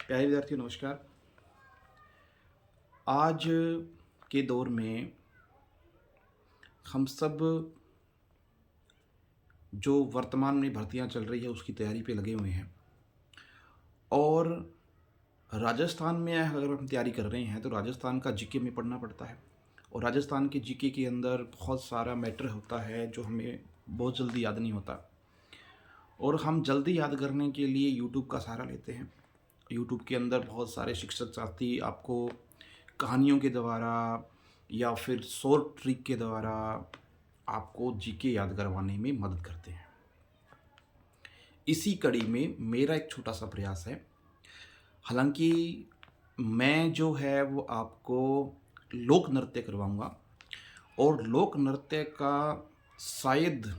प्यारे विद्यार्थियों नमस्कार। आज के दौर में हम सब जो वर्तमान में भर्तियां चल रही है उसकी तैयारी पे लगे हुए हैं। और राजस्थान में अगर हम तैयारी कर रहे हैं तो राजस्थान का जीके में पढ़ना पड़ता है। और राजस्थान के जीके के अंदर बहुत सारा मैटर होता है जो हमें बहुत जल्दी याद नहीं होता। और हम जल्दी याद करने के लिए यूट्यूब का सहारा लेते हैं। यूट्यूब के अंदर बहुत सारे शिक्षक साथी आपको कहानियों के द्वारा या फिर शॉर्ट ट्रिक के द्वारा आपको जीके याद करवाने में मदद करते हैं। इसी कड़ी में मेरा एक छोटा सा प्रयास है। हालांकि मैं जो है वो आपको लोक नृत्य करवाऊंगा और लोक नृत्य का शायद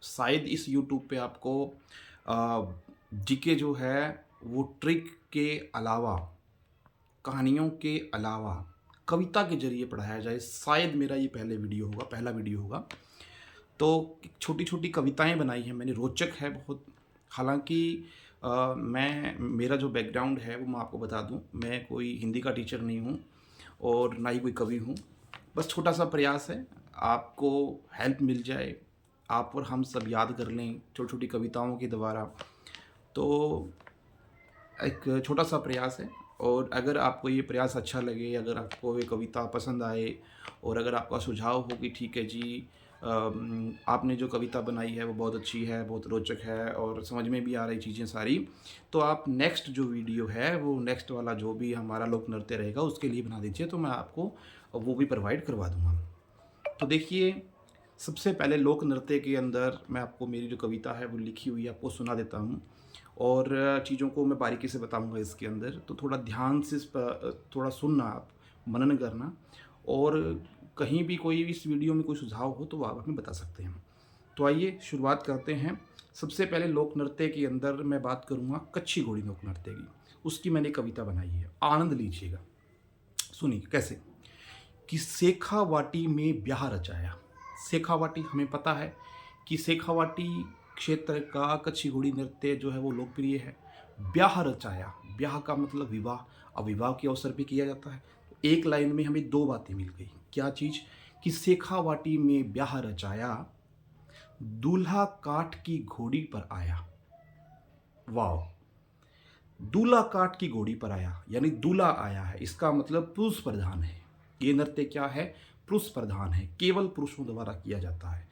शायद इस यूट्यूब पे आपको जीके जो है वो ट्रिक के अलावा, कहानियों के अलावा कविता के जरिए पढ़ाया जाए। शायद मेरा ये पहला वीडियो होगा। तो छोटी छोटी कविताएं बनाई हैं मैंने, रोचक है बहुत। हालांकि मेरा जो बैकग्राउंड है वो मैं आपको बता दूं, मैं कोई हिंदी का टीचर नहीं हूं और ना ही कोई कवि हूं। बस छोटा सा प्रयास है, आपको हेल्प मिल जाए, आप और हम सब याद कर लें छोटी छोटी कविताओं के द्वारा। तो एक छोटा सा प्रयास है। और अगर आपको ये प्रयास अच्छा लगे, अगर आपको ये कविता पसंद आए और अगर आपका सुझाव हो कि ठीक है जी, आपने जो कविता बनाई है वो बहुत अच्छी है, बहुत रोचक है और समझ में भी आ रही चीज़ें सारी, तो आप नेक्स्ट जो वीडियो है वो नेक्स्ट वाला जो भी हमारा लोक नृत्य रहेगा उसके लिए बना दीजिए, तो मैं आपको वो भी प्रोवाइड करवा दूँगा। तो देखिए, सबसे पहले लोक नृत्य के अंदर मैं आपको मेरी जो कविता है वो लिखी हुई है आपको सुना देता हूँ। और चीज़ों को मैं बारीकी से बताऊँगा इसके अंदर, तो थोड़ा ध्यान से थोड़ा सुनना, आप मनन करना। और कहीं भी कोई इस वीडियो में कोई सुझाव हो तो आप हमें बता सकते हैं। तो आइए शुरुआत करते हैं। सबसे पहले लोक नृत्य के अंदर मैं बात करूँगा कच्छी घोड़ी लोक नृत्य की। उसकी मैंने कविता बनाई है, आनंद लीजिएगा। सुनिए कैसे। कि शेखावाटी में ब्याह रचाया। शेखावाटी हमें पता है कि शेखावाटी क्षेत्र का कच्छी घोड़ी नृत्य जो है वो लोकप्रिय है। ब्याह रचाया, ब्याह का मतलब विवाह, अब विवाह के अवसर पे किया जाता है। तो एक लाइन में हमें दो बातें मिल गई। क्या चीज़? कि शेखावाटी में ब्याह रचाया, दूल्हा काठ की घोड़ी पर आया। वाह! दूल्हा काठ की घोड़ी पर आया यानी दूल्हा आया है, इसका मतलब पुरुष प्रधान है। ये नृत्य क्या है? पुरुष प्रधान है, केवल पुरुषों द्वारा किया जाता है।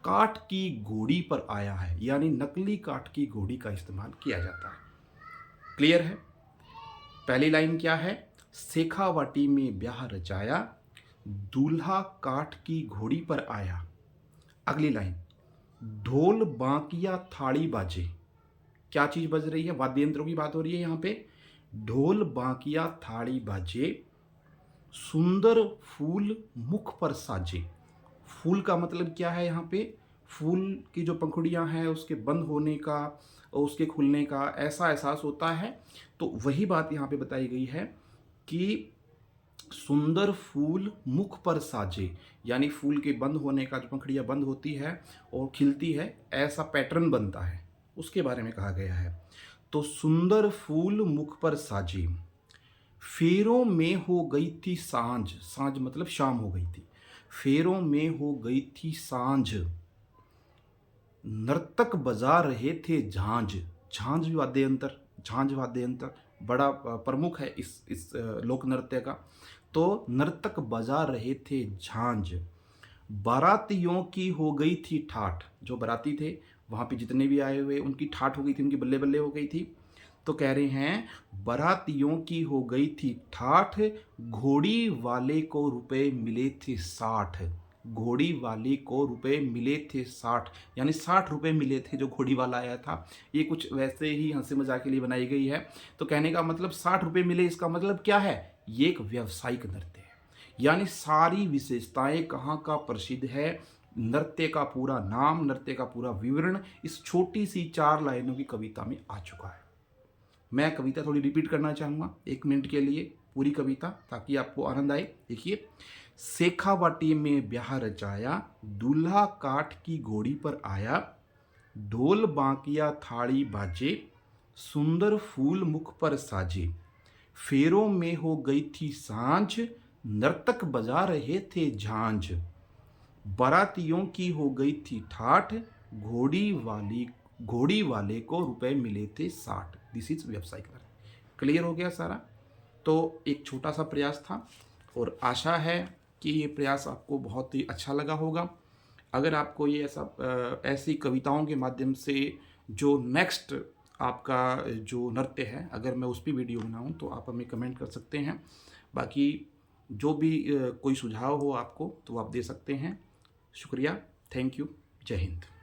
काठ की घोड़ी पर आया है यानी नकली काठ की घोड़ी का इस्तेमाल किया जाता है। क्लियर है? पहली लाइन क्या है? शेखावाटी में ब्याह रचाया, दूल्हा काठ की घोड़ी पर आया। अगली लाइन, ढोल बांकिया थाड़ी बाजे। क्या चीज बज रही है? वाद्य यंत्रों की बात हो रही है यहाँ पे। ढोल बांकिया थाड़ी बाजे, सुंदर फूल मुख पर साजे। फूल का मतलब क्या है यहाँ पे? फूल की जो पंखुड़ियाँ हैं उसके बंद होने का और उसके खुलने का ऐसा एहसास होता है। तो वही बात यहाँ पे बताई गई है कि सुंदर फूल मुख पर साजे, यानी फूल के बंद होने का, जो पंखुड़ियाँ बंद होती है और खिलती है, ऐसा पैटर्न बनता है, उसके बारे में कहा गया है। तो सुंदर फूल मुख पर साजे, फेरों में हो गई थी सांझ। सांझ मतलब शाम हो गई थी। फेरों में हो गई थी सांझ, नर्तक बजा रहे थे झांझ। झांझ वाद्य यंत्र, झांझ वाद्य यंत्र बड़ा प्रमुख है इस लोक नृत्य का। तो नर्तक बजा रहे थे झांझ, बारातियों की हो गई थी ठाठ। जो बाराती थे वहाँ पे जितने भी आए हुए, उनकी ठाठ हो गई थी, उनकी बल्ले बल्ले हो गई थी। तो कह रहे हैं बारातियों की हो गई थी ठाठ, घोड़ी वाले को रुपए मिले थे 60। घोड़ी वाले को रुपए मिले थे 60, यानी 60 रुपए मिले थे जो घोड़ी वाला आया था। ये कुछ वैसे ही हंसी मजाक के लिए बनाई गई है। तो कहने का मतलब 60 रुपए मिले, इसका मतलब क्या है? ये एक व्यावसायिक नृत्य है। यानी सारी विशेषताएं कहाँ का प्रसिद्ध है, नृत्य का पूरा नाम, नृत्य का पूरा विवरण इस छोटी सी 4 लाइनों की कविता में आ चुका है। मैं कविता थोड़ी रिपीट करना चाहूँगा 1 मिनट के लिए, पूरी कविता, ताकि आपको आनंद आए। देखिए, शेखावाटी में ब्याह रचाया, दूल्हा काठ की घोड़ी पर आया, ढोल बांकिया थाड़ी बाजे, सुंदर फूल मुख पर साजे, फेरों में हो गई थी सांझ, नर्तक बजा रहे थे झांझ, बारातियों की हो गई थी ठाठ, घोड़ी वाले को रुपए मिले थे 60। This is web साइकिलर। क्लियर हो गया सारा। तो एक छोटा सा प्रयास था और आशा है कि ये प्रयास आपको बहुत ही अच्छा लगा होगा। अगर आपको ये ऐसी कविताओं के माध्यम से जो नेक्स्ट आपका जो नृत्य है, अगर मैं उस पर वीडियो बनाऊं तो आप हमें कमेंट कर सकते हैं। बाकी जो भी कोई सुझाव हो आपको तो आप दे सकते हैं। शुक्रिया। Thank you. जय हिंद।